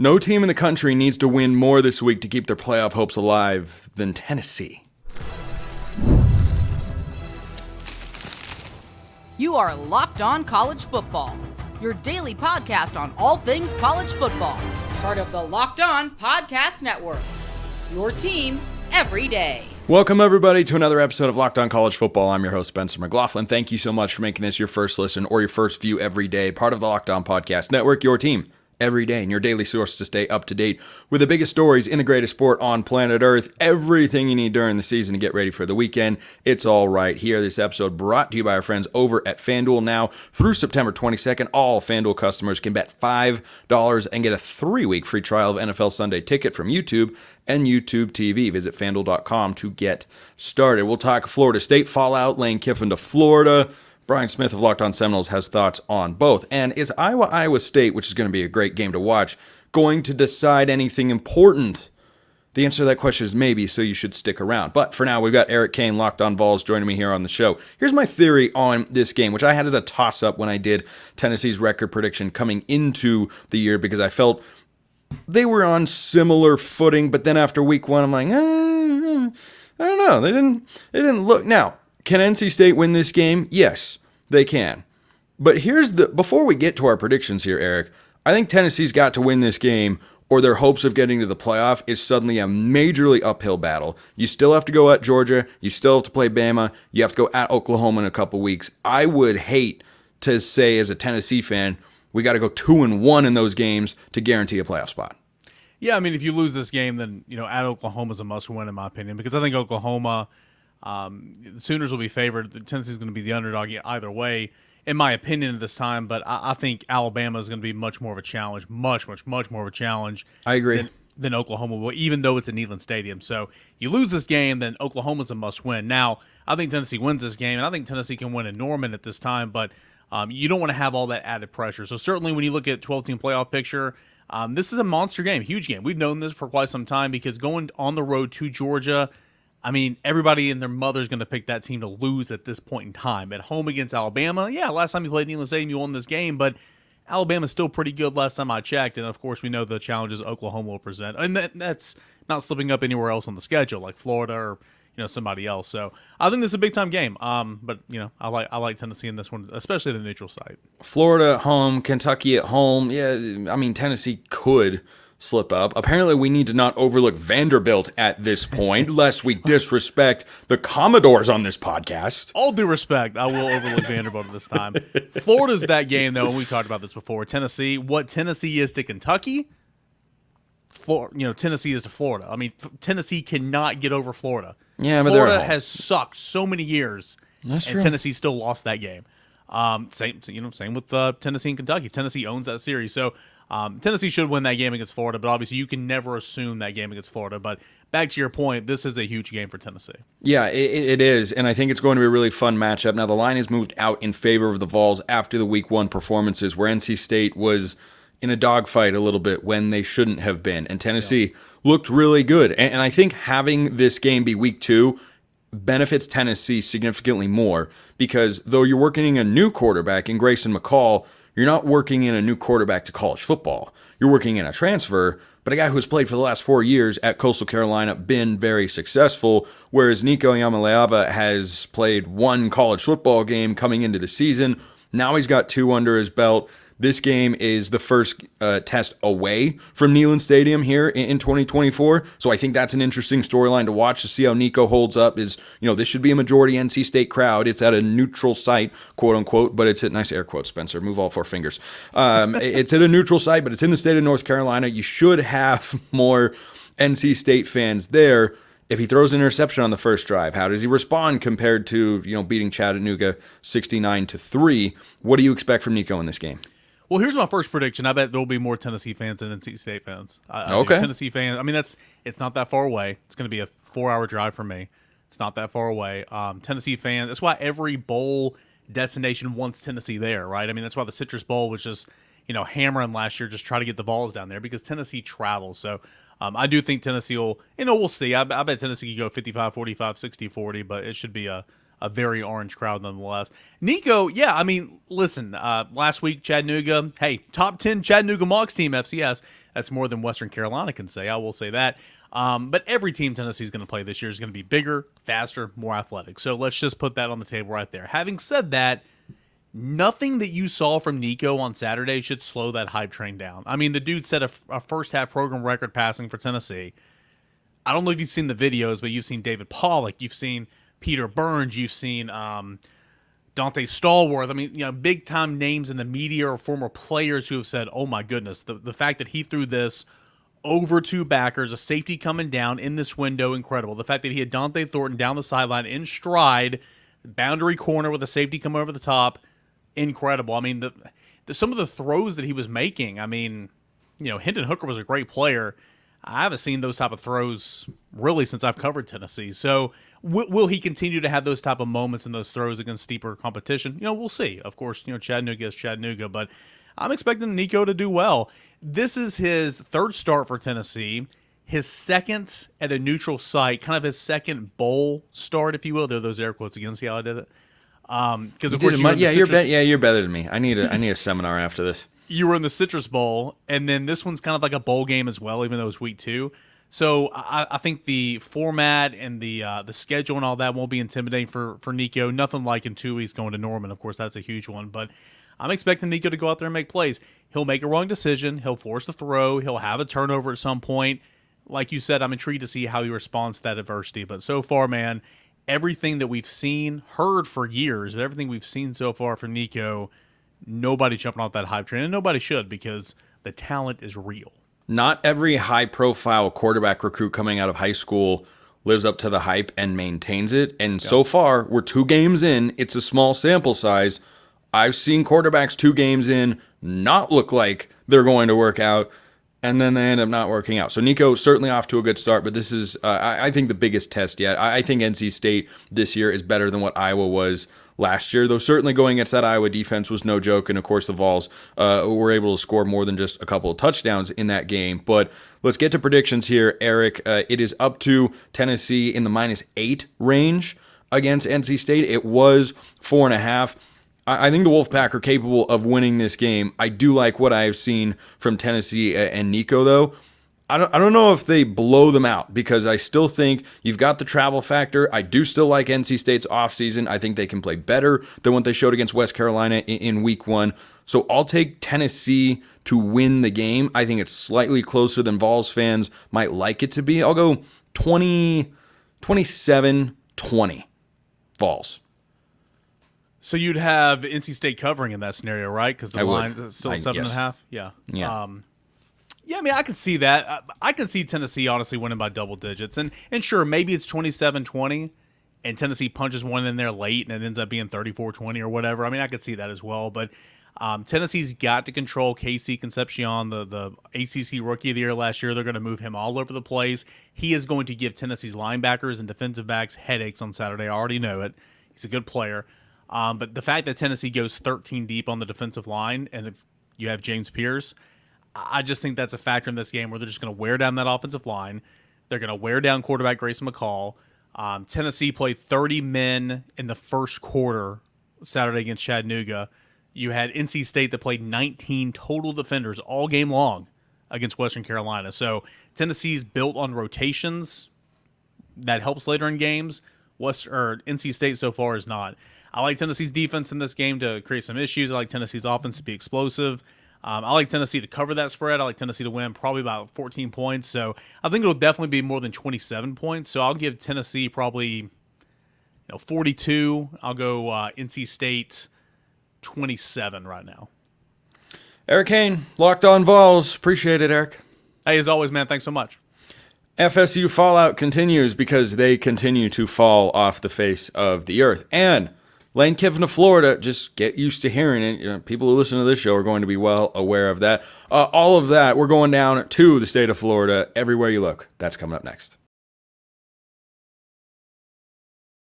No team in the country needs to win more this week to keep their playoff hopes alive than Tennessee. You are Locked On College Football, your daily podcast on all things college football. Part of the Locked On Podcast Network, your team every day. Welcome, everybody, to another episode of Locked On College Football. I'm your host, Spencer McLaughlin. Thank you so much for making this your first listen or your first view every day. Part of the Locked On Podcast Network, your team every day, and your daily source to stay up to date with the biggest stories in the greatest sport on planet Earth. Everything you need during the season to get ready for the weekend. It's all right here. This episode brought to you by our friends over at FanDuel. Now, through September 22nd, all FanDuel customers can bet $5 and get a 3-week free trial of NFL Sunday Ticket from YouTube and YouTube TV. Visit FanDuel.com to get started. We'll talk Florida State fallout, Lane Kiffin to Florida. Brian Smith of Locked On Seminoles has thoughts on both. And is Iowa State, which is going to be a great game to watch, going to decide anything important? The answer to that question is maybe, so you should stick around. But for now, we've got Eric Kane, Locked On Vols, joining me here on the show. Here's my theory on this game, which I had as a toss-up when I did Tennessee's record prediction coming into the year, because I felt they were on similar footing. But then after week one, I'm like, I don't know. They didn't look. Now, can NC State win this game? Yes, they can. But before we get to our predictions here, Eric, I think Tennessee's got to win this game, or their hopes of getting to the playoff is suddenly a majorly uphill battle. You still have to go at Georgia. You still have to play Bama. You have to go at Oklahoma in a couple weeks. I would hate to say, as a Tennessee fan, we got to go 2-1 in those games to guarantee a playoff spot. Yeah, I mean, if you lose this game, then at Oklahoma's a must-win in my opinion, because I think Oklahoma, the Sooners will be favored. Tennessee's going to be the underdog either way, in my opinion, at this time. But I think Alabama is going to be much more of a challenge, much more of a challenge. I agree. Than Oklahoma will, even though it's at Neyland Stadium. So you lose this game, then Oklahoma's a must-win. Now, I think Tennessee wins this game, and I think Tennessee can win in Norman at this time, but you don't want to have all that added pressure. So certainly when you look at 12-team playoff picture, this is a monster game, huge game. We've known this for quite some time, because going on the road to Georgia, I mean, everybody and their mother is going to pick that team to lose at this point in time. At home against Alabama, yeah, last time you played Neyland Stadium, you won this game, but Alabama's still pretty good last time I checked. And, of course, we know the challenges Oklahoma will present. And that's not slipping up anywhere else on the schedule, like Florida or somebody else. So I think this is a big-time game. But, I like Tennessee in this one, especially the neutral site. Florida at home, Kentucky at home. Yeah, I mean, Tennessee could slip up. Apparently, we need to not overlook Vanderbilt at this point, lest we disrespect the Commodores on this podcast. All due respect, I will overlook Vanderbilt at this time. Florida's that game, though, and we talked about this before. Tennessee, what Tennessee is to Kentucky, Tennessee is to Florida. I mean, Tennessee cannot get over Florida. Yeah, but Florida has sucked so many years, That's and true. Tennessee still lost that game. Same with Tennessee and Kentucky. Tennessee owns that series, so Tennessee should win that game against Florida, but obviously you can never assume that game against Florida. But back to your point, this is a huge game for Tennessee. Yeah, it is, and I think it's going to be a really fun matchup. Now, the line has moved out in favor of the Vols after the Week 1 performances, where NC State was in a dogfight a little bit when they shouldn't have been, and Tennessee looked really good. And I think having this game be Week 2 benefits Tennessee significantly more, because though you're working in a new quarterback in Grayson McCall, you're not working in a new quarterback to college football. You're working in a transfer, but a guy who's played for the last 4 years at Coastal Carolina, been very successful, whereas Nico Yamaleava has played one college football game coming into the season. Now he's got 2 under his belt. This game is the first test away from Neyland Stadium here in 2024. So I think that's an interesting storyline to watch, to see how Nico holds up. This should be a majority NC State crowd. It's at a neutral site, quote unquote, but it's at, nice air quotes, Spencer, move all 4 fingers. It's at a neutral site, but it's in the state of North Carolina. You should have more NC State fans there. If he throws an interception on the first drive, how does he respond compared to, beating Chattanooga 69-3? What do you expect from Nico in this game? Well, here's my first prediction. I bet there will be more Tennessee fans than NC State fans. Okay. Tennessee fans, it's not that far away. It's going to be a 4-hour drive for me. It's not that far away. Tennessee fans, that's why every bowl destination wants Tennessee there, right? I mean, that's why the Citrus Bowl was just, hammering last year, just try to get the Vols down there, because Tennessee travels. So I do think Tennessee will, we'll see. I bet Tennessee could go 55-45, 60-40, but it should be a a very orange crowd nonetheless. Nico, yeah, I mean, listen, last week, Chattanooga, hey, top 10 Chattanooga Mocs team, FCS. That's more than Western Carolina can say, I will say that. But every team Tennessee's going to play this year is going to be bigger, faster, more athletic. So let's just put that on the table right there. Having said that, nothing that you saw from Nico on Saturday should slow that hype train down. I mean, the dude set a first-half program record passing for Tennessee. I don't know if you've seen the videos, but you've seen David Pollock, you've seen Peter Burns, you've seen Dante Stallworth. I mean, big-time names in the media or former players who have said, oh, my goodness, the fact that he threw this over two backers, a safety coming down in this window, incredible. The fact that he had Dante Thornton down the sideline in stride, boundary corner with a safety coming over the top, incredible. I mean, some of the throws that he was making, I mean, Hendon Hooker was a great player. I haven't seen those type of throws really since I've covered Tennessee. So will he continue to have those type of moments and those throws against steeper competition? We'll see. Of course, Chattanooga is Chattanooga, but I'm expecting Nico to do well. This is his third start for Tennessee, his second at a neutral site, kind of his second bowl start, if you will. There are those air quotes again. See how I did it? Because of course, you're better than me. I need a seminar after this. You were in the Citrus Bowl, and then this one's kind of like a bowl game as well, even though it's week 2. So I think the format and the schedule and all that won't be intimidating for Nico. Nothing like in 2 weeks going to Norman. Of course, that's a huge one. But I'm expecting Nico to go out there and make plays. He'll make a wrong decision. He'll force a throw. He'll have a turnover at some point. Like you said, I'm intrigued to see how he responds to that adversity. But so far, man, everything that we've seen, heard for years, but everything we've seen so far from Nico, nobody jumping off that hype train, and nobody should because the talent is real. Not every high-profile quarterback recruit coming out of high school lives up to the hype and maintains it. And so far, we're 2 games in. It's a small sample size. I've seen quarterbacks 2 games in not look like they're going to work out, and then they end up not working out. So Nico certainly off to a good start, but this is, I think, the biggest test yet. I think NC State this year is better than what Iowa was last year, though certainly going against that Iowa defense was no joke, and of course the Vols were able to score more than just a couple of touchdowns in that game. But let's get to predictions here, Eric. It is up to Tennessee in the -8 range against NC State. It was 4.5. I think the Wolfpack are capable of winning this game. I do like what I've seen from Tennessee and Nico, though. I don't know if they blow them out because I still think you've got the travel factor. I do still like NC State's offseason. I think they can play better than what they showed against West Carolina in week 1. So I'll take Tennessee to win the game. I think it's slightly closer than Vols fans might like it to be. I'll go 27-20 Vols. So you'd have NC State covering in that scenario, right? Because the line is still 7.5. Yeah. Yeah, I mean, I can see that. I can see Tennessee honestly winning by double digits. And sure, maybe it's 27-20, and Tennessee punches one in there late, and it ends up being 34-20 or whatever. I mean, I could see that as well. But Tennessee's got to control Casey Concepcion, the ACC Rookie of the Year last year. They're going to move him all over the place. He is going to give Tennessee's linebackers and defensive backs headaches on Saturday. I already know it. He's a good player. But the fact that Tennessee goes 13 deep on the defensive line, and if you have James Pierce, I just think that's a factor in this game where they're just going to wear down that offensive line. They're going to wear down quarterback Grayson McCall. Tennessee played 30 men in the first quarter Saturday against Chattanooga. You had NC State that played 19 total defenders all game long against Western Carolina. So Tennessee's built on rotations. That helps later in games. NC State so far is not. I like Tennessee's defense in this game to create some issues. I like Tennessee's offense to be explosive. I like Tennessee to cover that spread. I like Tennessee to win probably about 14 points. So I think it'll definitely be more than 27 points. So I'll give Tennessee probably 42. I'll go NC State 27 right now. Eric Kane, Locked On Vols. Appreciate it, Eric. Hey, as always, man, thanks so much. FSU fallout continues because they continue to fall off the face of the earth. And Lane Kiffin of Florida, just get used to hearing it. People who listen to this show are going to be well aware of that. All of that, we're going down to the state of Florida everywhere you look. That's coming up next.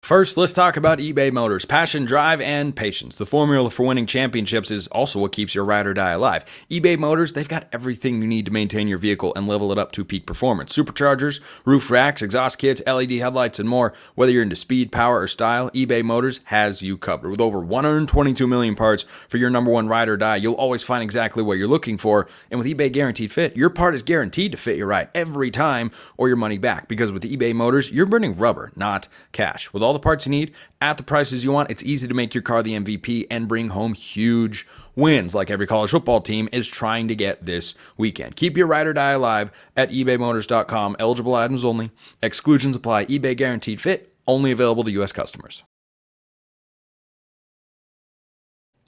First, let's talk about eBay Motors. Passion, drive, and patience. The formula for winning championships is also what keeps your ride or die alive. eBay Motors, they've got everything you need to maintain your vehicle and level it up to peak performance. Superchargers, roof racks, exhaust kits, LED headlights, and more. Whether you're into speed, power, or style, eBay Motors has you covered. With over 122 million parts for your number one ride or die, you'll always find exactly what you're looking for. And with eBay Guaranteed Fit, your part is guaranteed to fit your ride every time or your money back. Because with eBay Motors, you're burning rubber, not cash. With all the parts you need at the prices you want, it's easy to make your car the MVP and bring home huge wins like every college football team is trying to get this weekend. Keep your ride or die alive at ebaymotors.com. Eligible items only. Exclusions apply. eBay Guaranteed Fit, only available to U.S. customers.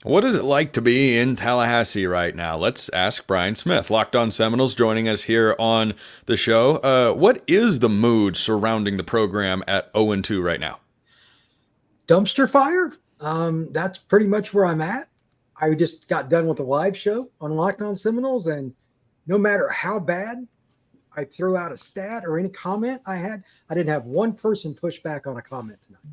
What is it like to be in Tallahassee right now? Let's ask Brian Smith, Locked On Seminoles, joining us here on the show. What is the mood surrounding the program at 0-2 right now? Dumpster fire. That's pretty much where I'm at. I just got done with a live show on Locked On Seminoles, and no matter how bad I threw out a stat or any comment I had, I didn't have one person push back on a comment tonight.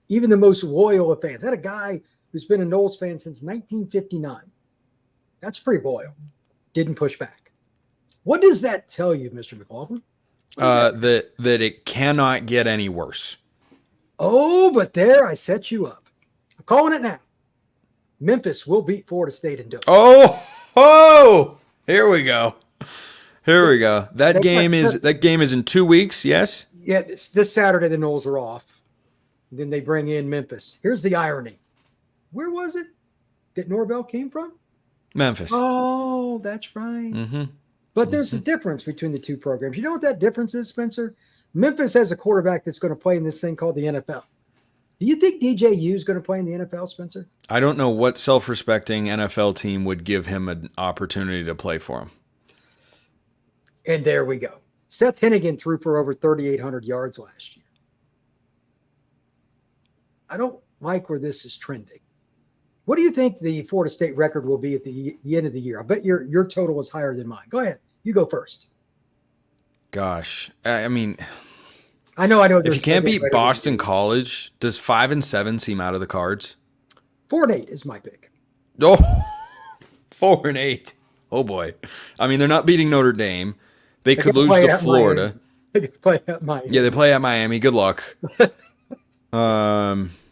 Even the most loyal of fans. I had a guy who's been a Noles fan since 1959. That's pretty loyal. Didn't push back. What does that tell you, Mr. McLaughlin? That it cannot get any worse. Oh, but there I set you up. I'm calling it now. Memphis will beat Florida State in Dover. Oh, here we go. That game is in 2 weeks, yes? Yeah, this Saturday the Noles are off. Then they bring in Memphis. Here's the irony. Where was it that Norvell came from? Memphis. Oh, that's right. Mm-hmm. But there's a difference between the two programs. You know what that difference is, Spencer? Memphis has a quarterback that's going to play in this thing called the NFL. Do you think DJU is going to play in the NFL, Spencer? I don't know what self-respecting NFL team would give him an opportunity to play for him. And there we go. Seth Hennigan threw for over 3,800 yards last year. I don't like where this is trending. What do you think the Florida State record will be at the end of the year? I bet your total is higher than mine. Go ahead. You go first. Gosh, I mean, I know. If you can't beat Boston College, does 5-7 seem out of the cards? 4-8 is my pick. Oh, 4-8. Oh boy. I mean, they're not beating Notre Dame. They could lose to Florida. They could play at Miami. Yeah, they play at Miami. Good luck.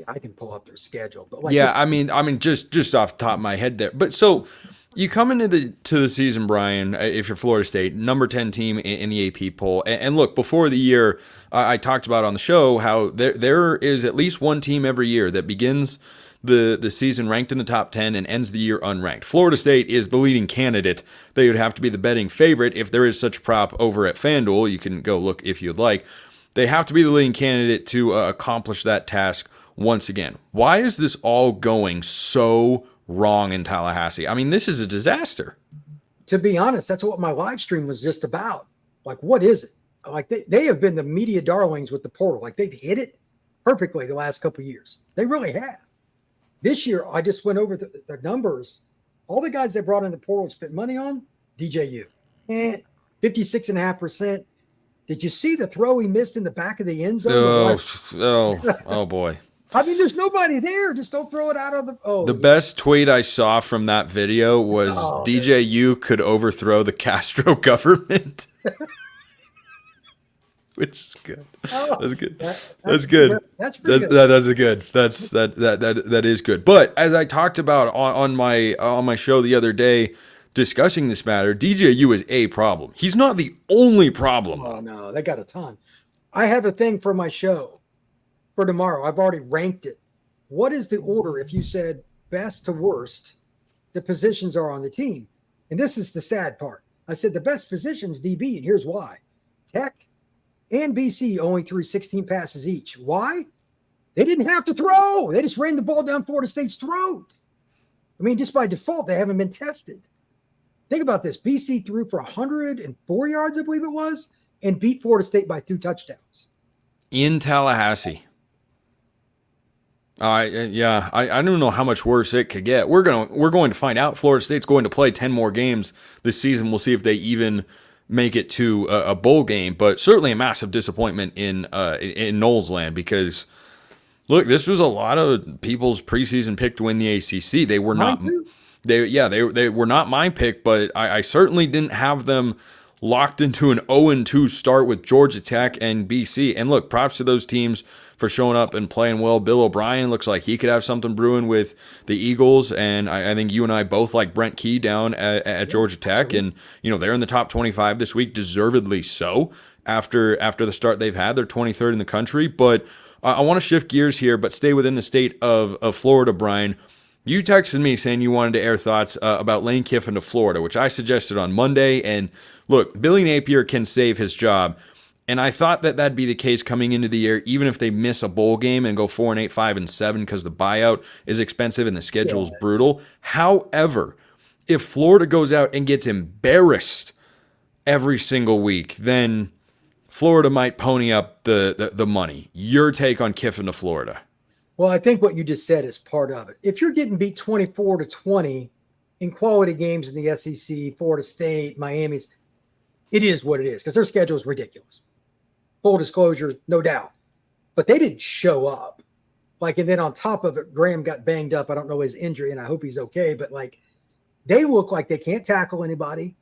I can pull up their schedule, but I mean, just off the top of my head there. But so you come into the season, Brian, if you're Florida State, number 10 team in the AP poll, and look, before the year, I talked about on the show how there is at least one team every year that begins the season ranked in the top 10 and ends the year unranked. Florida State is the leading candidate. They would have to be the betting favorite if there is such a prop over at FanDuel. You can go look if you'd like. They have to be the leading candidate to accomplish that task once again. Why is this all going so wrong in Tallahassee? I mean, this is a disaster. To be honest, that's what my live stream was just about. Like, what is it? Like, they have been the media darlings with the portal. Like, they've hit it perfectly the last couple of years. They really have. This year, I just went over the numbers. All the guys they brought in the portal spent money on, DJU. 56.5%. Did you see the throw he missed in the back of the end zone? Oh boy. I mean, there's nobody there. Just don't throw it out of the. The best tweet I saw from that video was DJU could overthrow the Castro government. Which is good. That's good. That's good. That's pretty good. That's good. That is good. But as I talked about on my show the other day, discussing this matter, DJU is a problem. He's not the only problem. Oh no, they got a ton. I have a thing for my show for tomorrow. I've already ranked it. What is the order if you said best to worst the positions are on the team? And this is the sad part. I said the best positions DB, and here's why. Tech and BC only threw 16 passes each. Why? They didn't have to throw. They just ran the ball down Florida State's throat. I mean, just by default, they haven't been tested. Think about this. BC threw for 104 yards, I believe it was, and beat Florida State by 2 touchdowns. In Tallahassee. I don't know how much worse it could get. We're going to find out. Florida State's going to play 10 more games this season. We'll see if they even make it to a bowl game, but certainly a massive disappointment in Noles land, because Look, this was a lot of people's preseason pick to win the ACC. They were not. They were not my pick, but I certainly didn't have them locked into an 0-2 start with Georgia Tech and BC. And look, props to those teams for showing up and playing well. Bill O'Brien looks like he could have something brewing with the Eagles, and I think you and I both like Brent Key down at Georgia Tech, and they're in the top 25 this week, deservedly so. After the start they've had, they're 23rd in the country. But I want to shift gears here, but stay within the state of Florida, Brian. You texted me saying you wanted to air thoughts about Lane Kiffin to Florida, which I suggested on Monday. And look, Billy Napier can save his job. And I thought that that'd be the case coming into the year, even if they miss a bowl game and go 4-8, 5-7, because the buyout is expensive and the schedule is brutal. However, if Florida goes out and gets embarrassed every single week, then Florida might pony up the money. Your take on Kiffin to Florida? Well, I think what you just said is part of it. If you're getting beat 24-20 in quality games in the SEC, Florida State, Miami's, it is what it is because their schedule is ridiculous. Full disclosure, no doubt. But they didn't show up. And then on top of it, Graham got banged up. I don't know his injury, and I hope he's okay. But, they look like they can't tackle anybody.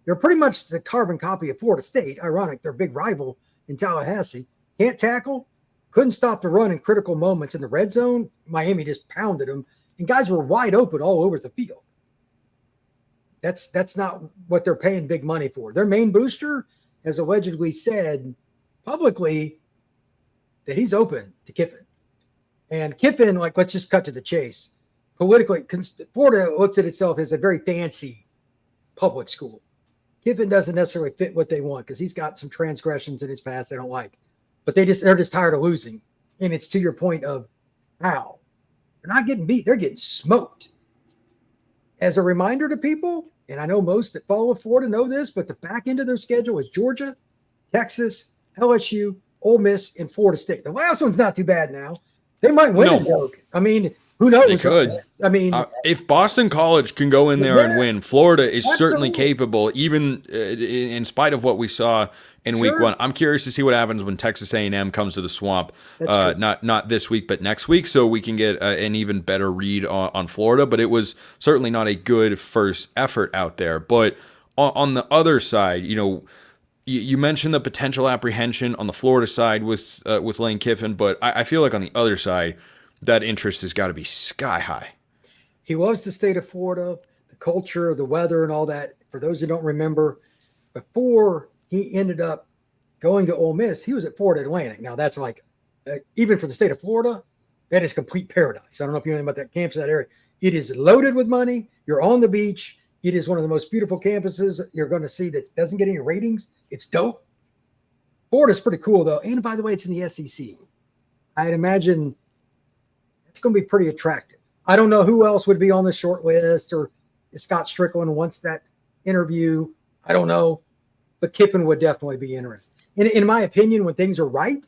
They're pretty much the carbon copy of Florida State. Ironic, their big rival in Tallahassee. Can't tackle. Couldn't stop the run in critical moments in the red zone. Miami just pounded them, and guys were wide open all over the field. That's not what they're paying big money for. Their main booster has allegedly said publicly that he's open to Kiffin. And Kiffin, let's just cut to the chase. Politically, Florida looks at itself as a very fancy public school. Kiffin doesn't necessarily fit what they want because he's got some transgressions in his past they don't like. But they're just tired of losing. And it's to your point of how. They're not getting beat. They're getting smoked. As a reminder to people, and I know most that follow Florida know this, but the back end of their schedule is Georgia, Texas, LSU, Ole Miss, and Florida State. The last one's not too bad now. They might win it, though. I mean, who knows? They could. I mean, if Boston College can go in there and win, Florida is certainly capable, even in spite of what we saw in week one. I'm curious to see what happens when Texas A&M comes to the Swamp, not this week, but next week, so we can get an even better read on Florida. But it was certainly not a good first effort out there. But on the other side, you mentioned the potential apprehension on the Florida side with Lane Kiffin, but I feel like on the other side, that interest has got to be sky high. He loves the state of Florida, the culture, the weather, and all that. For those who don't remember, before he ended up going to Ole Miss, he was at Florida Atlantic. Now, that's even for the state of Florida, that is complete paradise. I don't know if you know anything about that campus, that area. It is loaded with money. You're on the beach. It is one of the most beautiful campuses you're going to see that doesn't get any ratings. It's dope. Florida's pretty cool, though. And by the way, it's in the SEC. I'd imagine it's going to be pretty attractive. I don't know who else would be on the short list, or if Scott Strickland wants that interview. I don't know. But Kiffin would definitely be interested. In my opinion, when things are right,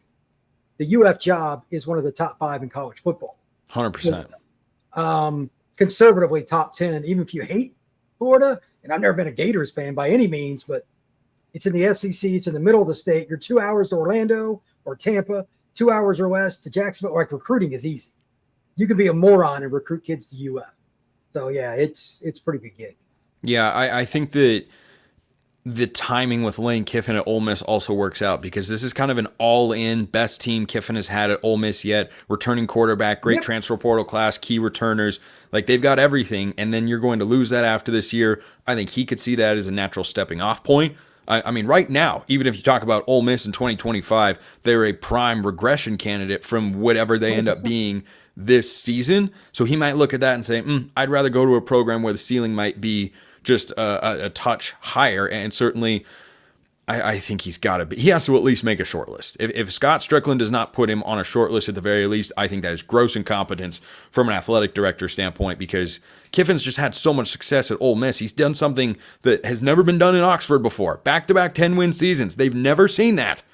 the UF job is one of the top 5 in college football. 100%. Conservatively top 10, even if you hate Florida. And I've never been a Gators fan by any means, but it's in the SEC. It's in the middle of the state. You're 2 hours to Orlando or Tampa, 2 hours or less to Jacksonville. Recruiting is easy. You can be a moron and recruit kids to UF. So, yeah, it's pretty good gig. Yeah, I think that the timing with Lane Kiffin at Ole Miss also works out because this is kind of an all-in best team Kiffin has had at Ole Miss yet. Returning quarterback, great transfer portal class, key returners. They've got everything, and then you're going to lose that after this year. I think he could see that as a natural stepping off point. I mean, right now, even if you talk about Ole Miss in 2025, they're a prime regression candidate from whatever they end up being this season. So he might look at that and say, I'd rather go to a program where the ceiling might be just a touch higher. And certainly, I think he has to at least make a short list. If Scott Strickland does not put him on a short list at the very least, I think that is gross incompetence from an athletic director standpoint, because Kiffin's just had so much success at Ole Miss. He's done something that has never been done in Oxford before. Back-to-back 10-win seasons. They've never seen that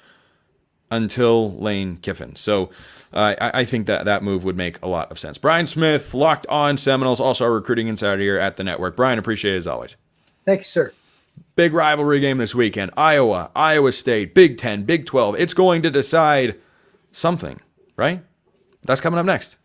until Lane Kiffin. So I think that move would make a lot of sense. Brian Smith, Locked On Seminoles, also our recruiting insider here at the network. Brian, appreciate it as always. Thank you, sir. Big rivalry game this weekend. Iowa, Iowa State, Big 10, Big 12. It's going to decide something, right? That's coming up next.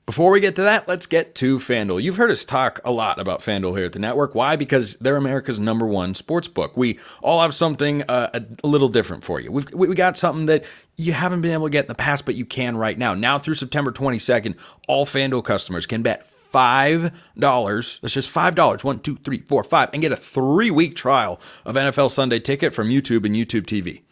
Before we get to that, let's get to FanDuel. You've heard us talk a lot about FanDuel here at the network. Why? Because they're America's #1 sports book. We all have something a little different for you. We got something that you haven't been able to get in the past, but you can right now. Now through September 22nd, all FanDuel customers can bet $5. That's just $5. 1, 2, 3, 4, 5, and get a 3-week trial of NFL Sunday Ticket from YouTube and YouTube TV.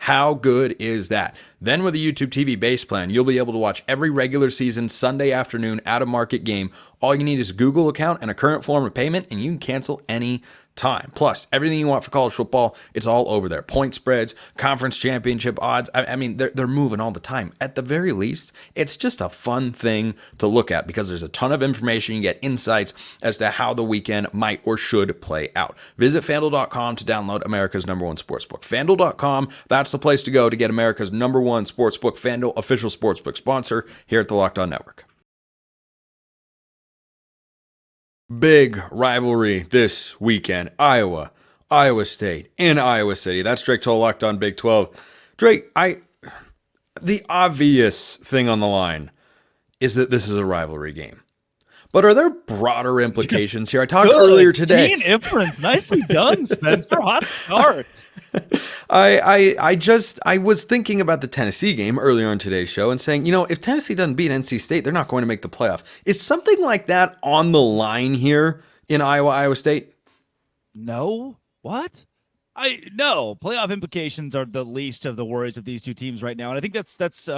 How good is that? Then with a YouTube TV base plan, you'll be able to watch every regular season Sunday afternoon out-of-market game. All you need is a Google account and a current form of payment, and you can cancel any time. Plus, everything you want for college football, it's all over there. Point spreads, conference championship odds. I mean, they're moving all the time. At the very least, it's just a fun thing to look at because there's a ton of information. You get insights as to how the weekend might or should play out. Visit FanDuel.com to download America's #1 sportsbook. FanDuel.com, that's the place to go to get America's #1 sportsbook. FanDuel, official sportsbook sponsor here at the Locked On Network. Big rivalry this weekend. Iowa State in Iowa City. That's Drake Toll, Locked On Big 12. Drake, the obvious thing on the line is that this is a rivalry game. But are there broader implications here? I talked earlier today. Keen inference. Nicely done, Spencer. Hot start. I was thinking about the Tennessee game earlier on today's show and saying, if Tennessee doesn't beat NC State, they're not going to make the playoff. Is something like that on the line here in Iowa State? No. What? No. Playoff implications are the least of the worries of these two teams right now, and I think that's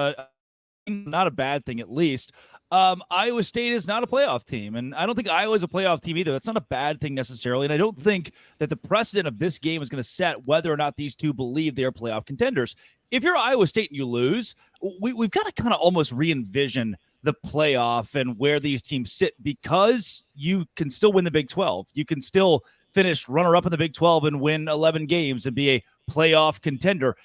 not a bad thing, at least. Iowa State is not a playoff team, and I don't think Iowa is a playoff team either. That's not a bad thing necessarily, and I don't think that the precedent of this game is going to set whether or not these two believe they're playoff contenders. If you're Iowa State and you lose, we've got to kind of almost re-envision the playoff and where these teams sit, because you can still win the Big 12. You can still finish runner-up in the Big 12 and win 11 games and be a playoff contender.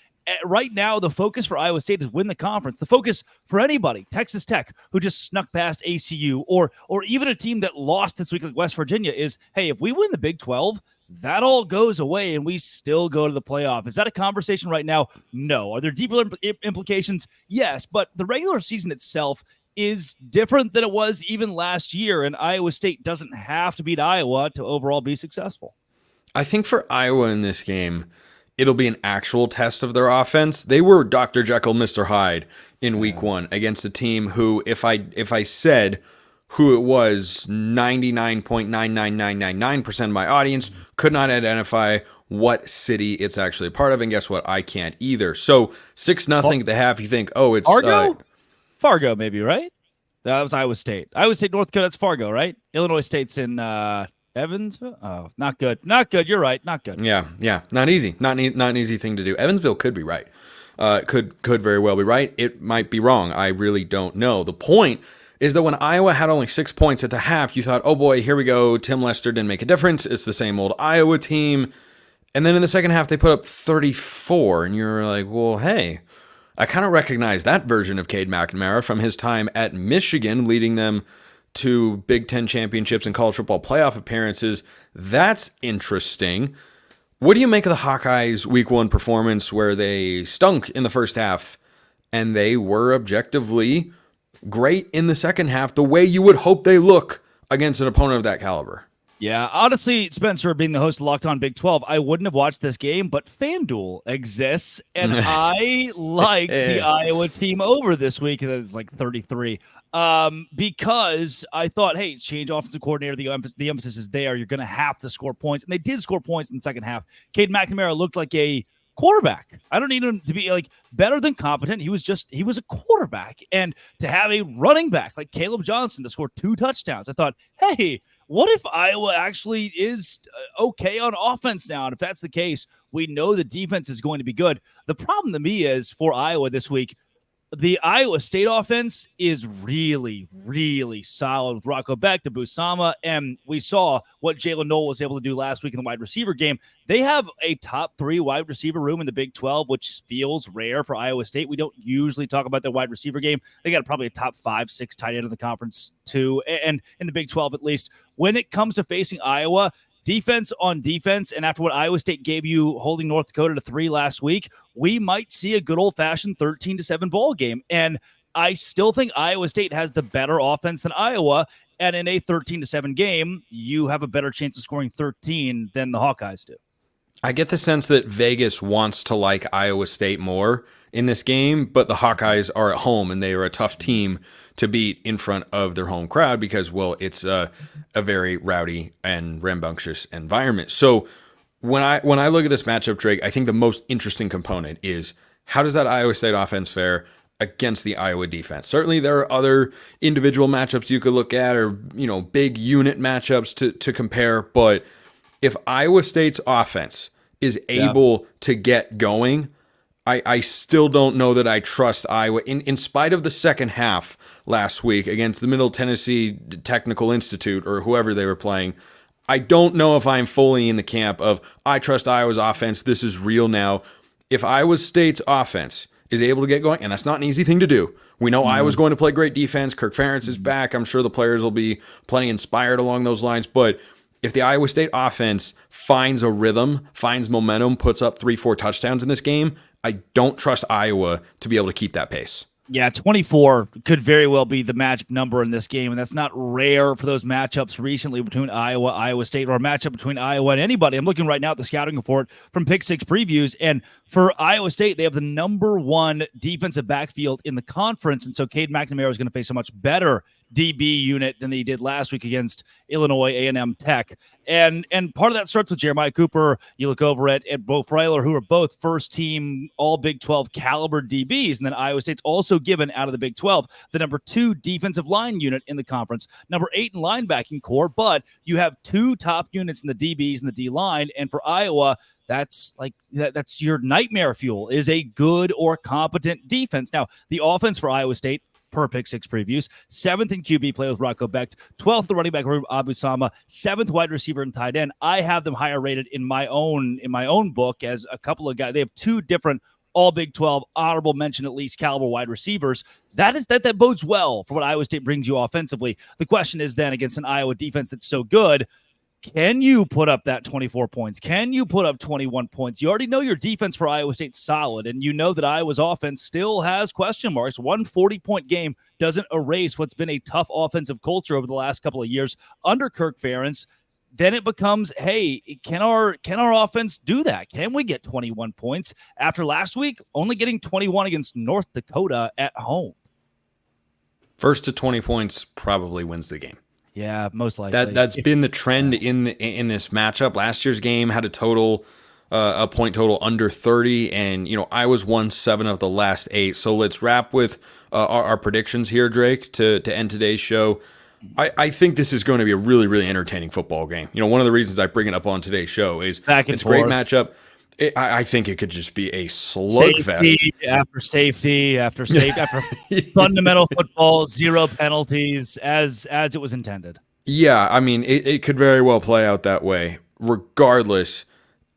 Right now, the focus for Iowa State is win the conference. The focus for anybody, Texas Tech, who just snuck past ACU, or even a team that lost this week like West Virginia, is, hey, if we win the Big 12, that all goes away and we still go to the playoff. Is that a conversation right now? No. Are there deeper implications? Yes, but the regular season itself is different than it was even last year, and Iowa State doesn't have to beat Iowa to overall be successful. I think for Iowa in this game, it'll be an actual test of their offense. They were Dr. Jekyll, Mr. Hyde in week 1 against a team who, if I said who it was, 99.99999% of my audience could not identify what city it's actually a part of. And guess what? I can't either. So 6-0 at the half. You think, oh, it's Fargo, maybe, right? That was Iowa State. Iowa State, North Dakota, that's Fargo, right? Illinois State's in Evansville? Oh, not good. Not good. You're right. Not good. Yeah. Not easy. Not an easy thing to do. Evansville could be right. Could very well be right. It might be wrong. I really don't know. The point is that when Iowa had only 6 points at the half, you thought, oh boy, here we go. Tim Lester didn't make a difference. It's the same old Iowa team. And then in the second half, they put up 34. And you're like, well, hey, I kind of recognize that version of Cade McNamara from his time at Michigan, leading them to Big Ten championships and college football playoff appearances. That's interesting. What do you make of the Hawkeyes' week 1 performance where they stunk in the first half and they were objectively great in the second half, the way you would hope they look against an opponent of that caliber? Yeah, honestly, Spencer, being the host of Locked On Big 12, I wouldn't have watched this game, but FanDuel exists, and I liked the Iowa team over this week. It was like 33, because I thought, hey, change offensive coordinator. The emphasis is there. You're going to have to score points, and they did score points in the second half. Cade McNamara looked like a quarterback. I don't need him to be like better than competent. He was a quarterback, and to have a running back like Caleb Johnson to score 2 touchdowns, I thought, hey, what if Iowa actually is okay on offense now? And if that's the case, we know the defense is going to be good. The problem to me is for Iowa this week, the Iowa State offense is really, really solid with Rocco Beck, the Busama, and we saw what Jalen Noel was able to do last week in the wide receiver game. They have a top 3 wide receiver room in the Big 12, which feels rare for Iowa State. We don't usually talk about their wide receiver game. They got probably a top 5, 6 tight end in the conference too, and in the Big 12 at least. When it comes to facing Iowa, defense on defense, and after what Iowa State gave you holding North Dakota to 3 last week, we might see a good old-fashioned 13-7 ball game. And I still think Iowa State has the better offense than Iowa, and in a 13-7 game, you have a better chance of scoring 13 than the Hawkeyes do. I get the sense that Vegas wants to like Iowa State more in this game, but the Hawkeyes are at home and they are a tough team to beat in front of their home crowd because, well, it's a very rowdy and rambunctious environment. So when I look at this matchup, Drake, I think the most interesting component is how does that Iowa State offense fare against the Iowa defense? Certainly there are other individual matchups you could look at or, big unit matchups to compare, but if Iowa State's offense is able to get going, I still don't know that I trust Iowa. In spite of the second half last week against the Middle Tennessee Technical Institute or whoever they were playing, I don't know if I'm fully in the camp of I trust Iowa's offense. This is real now. If Iowa State's offense is able to get going, and that's not an easy thing to do. We know Iowa's going to play great defense. Kirk Ferentz is back. I'm sure the players will be plenty inspired along those lines, but if the Iowa State offense finds a rhythm, finds momentum, puts up 3-4 touchdowns in this game, I don't trust Iowa to be able to keep that pace. Yeah, 24 could very well be the magic number in this game, and that's not rare for those matchups recently between Iowa State, or a matchup between Iowa and anybody. I'm looking right now at the scouting report from Pick Six Previews, and for Iowa State, they have the number 1 defensive backfield in the conference, and so Cade McNamara is going to face a much better DB unit than they did last week against Illinois A&M Tech. And part of that starts with Jeremiah Cooper. You look over at Bo Freiler, who are both first-team all Big 12 caliber DBs, and then Iowa State's also given out of the Big 12 the number 2 defensive line unit in the conference, number 8 in linebacking core, but you have 2 top units in the DBs and the D-line, and for Iowa, that's your nightmare fuel, is a good or competent defense. Now, the offense for Iowa State, per Pick Six Previews, 7th in QB play with Rocco Becht, 12th the running back Abu Sama, 7th wide receiver and tight end. I have them higher rated in my own book as a couple of guys. They have 2 different all Big 12 honorable mention at least caliber wide receivers. That bodes well for what Iowa State brings you offensively. The question is then, against an Iowa defense that's so good, can you put up that 24 points? Can you put up 21 points? You already know your defense for Iowa State's solid, and you know that Iowa's offense still has question marks. One 40-point game doesn't erase what's been a tough offensive culture over the last couple of years under Kirk Ferentz. Then it becomes, hey, can our offense do that? Can we get 21 points after last week only getting 21 against North Dakota at home? First to 20 points probably wins the game. Yeah, most likely. That's been the trend in this matchup. Last year's game had a point total under 30, and Iowa's won 7 of the last 8. So let's wrap with our predictions here, Drake, to end today's show. I think this is going to be a really, really entertaining football game. One of the reasons I bring it up on today's show is it's a great matchup. I think it could just be a slugfest. Safety after fundamental football, 0 penalties as it was intended. Yeah, I mean, it could very well play out that way. Regardless,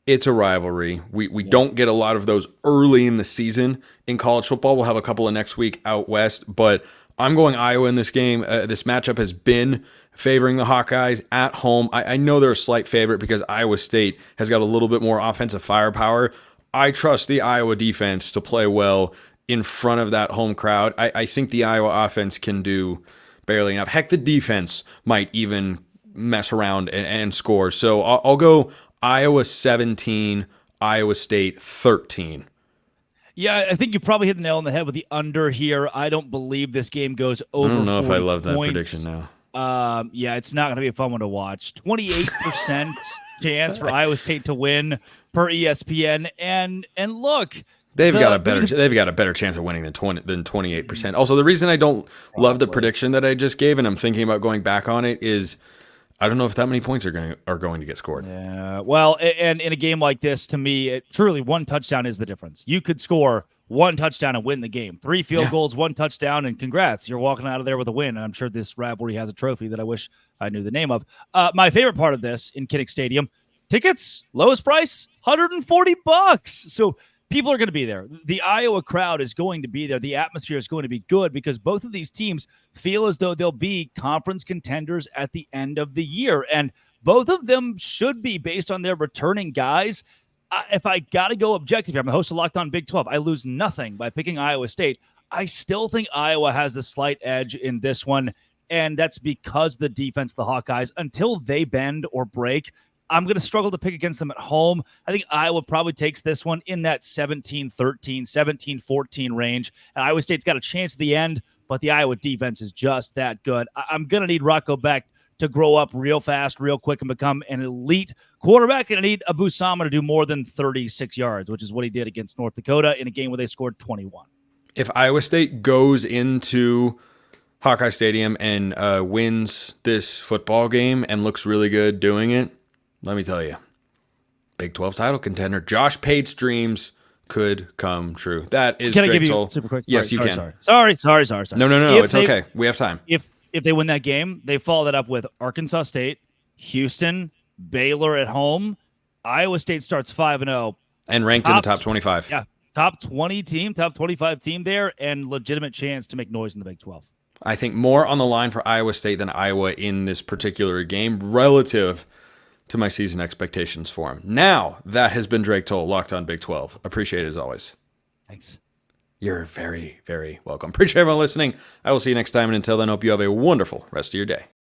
it's a rivalry. We don't get a lot of those early in the season in college football. We'll have a couple of next week out west, but I'm going Iowa in this game. This matchup has been favoring the Hawkeyes at home. I know they're a slight favorite because Iowa State has got a little bit more offensive firepower. I trust the Iowa defense to play well in front of that home crowd. I think the Iowa offense can do barely enough. Heck, the defense might even mess around and score. So I'll go Iowa 17, Iowa State 13. Yeah, I think you probably hit the nail on the head with the under here. I don't believe this game goes over. I don't know if I love that prediction now. Yeah, it's not going to be a fun one to watch. 28% chance for Iowa State to win per ESPN, and look, they've got a better chance of winning than 28%. Also, the reason I don't love the prediction that I just gave, and I'm thinking about going back on it, is I don't know if that many points are going to get scored. Yeah, well, and in a game like this, to me, truly 1 touchdown is the difference. You could score 1 touchdown and win the game. 3 field goals, 1 touchdown, and congrats. You're walking out of there with a win. And I'm sure this rivalry has a trophy that I wish I knew the name of. My favorite part of this in Kinnick Stadium, tickets, lowest price, $140. So people are going to be there. The Iowa crowd is going to be there. The atmosphere is going to be good because both of these teams feel as though they'll be conference contenders at the end of the year. And both of them should be based on their returning guys. If I got to go objective here, I'm the host of Locked On Big 12. I lose nothing by picking Iowa State. I still think Iowa has the slight edge in this one, and that's because the defense, the Hawkeyes, until they bend or break, I'm going to struggle to pick against them at home. I think Iowa probably takes this one in that 17-13, 17-14 range. And Iowa State's got a chance at the end, but the Iowa defense is just that good. I'm going to need Rocco Beck to grow up real fast, real quick, and become an elite quarterback. And I need Abu Sama to do more than 36 yards, which is what he did against North Dakota in a game where they scored 21. If Iowa State goes into Hawkeye Stadium and wins this football game and looks really good doing it, let me tell you, Big 12 title contender. Josh Pate's dreams could come true. That is Can I give Drake you Toll. super quick? Yes, Sorry, you can. Sorry. No, it's okay. We have time. If they win that game, they follow that up with Arkansas State, Houston, Baylor at home. Iowa State starts 5-0. And ranked in the top 25. Yeah, top 20 team, top 25 team there, and legitimate chance to make noise in the Big 12. I think more on the line for Iowa State than Iowa in this particular game relative to my season expectations for him. Now, that has been Drake Toll, Locked On Big 12. Appreciate it as always. Thanks. You're very, very welcome. Appreciate everyone listening. I will see you next time, and until then, hope you have a wonderful rest of your day.